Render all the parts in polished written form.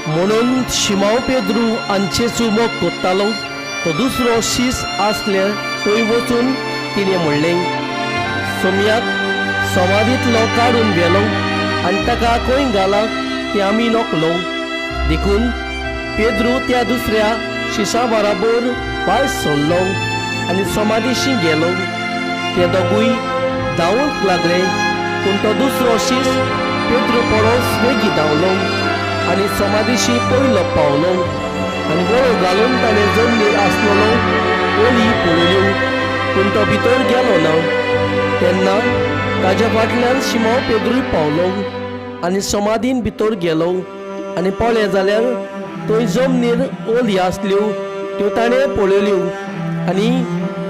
म्हणून शिमाव पेद्रू हांचे चुमक कोत्तालो तो दुसरो शीस आसले थंय वचून तिणें म्हणलें, सोमयाक समाधींतलो काडून व्हेलो आनी ताका खंय घालात तें आमी नोकलो. देखून पेद्रू त्या दुसऱ्या शिशा बराबर भायर सरलो आनी समाधीशी गेलो. ते दोगूय धांवूंक लागले, पूण तो दुसरो शीस पेद्रू परस बेगी धांवलो आनी समाधीशी पयलो पावलो. आनी गळो घालून ताणें जमनीर आसलेलो ओली पळयल्यो, पूण तो भितर गेलो ना. तेन्ना ताच्या फाटल्यान शिमाव पेद्रूय पावलो आनी समाधीन भितर गेलो. आनी पळय जाल्यार थंय जमनीर ओली आसल्यो त्यो ताणें पळयल्यो आनी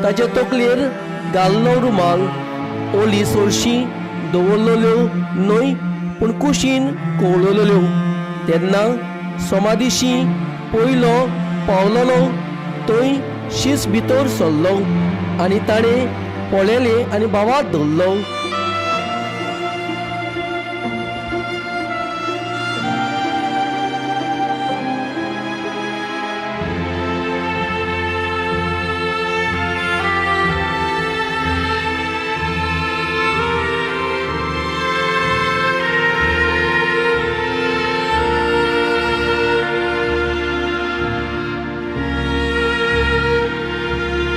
ताचे तकलेर घाल्लो रुमाल ओली सोरशी दवरलेल्यो न्हय पूण कुशीन कवळलेल्यो. तेन्ना समाधीशी पयलो पावलोलो थंय शीस भितर सरलो आनी ताणें पळयलें आनी भावाक धरलो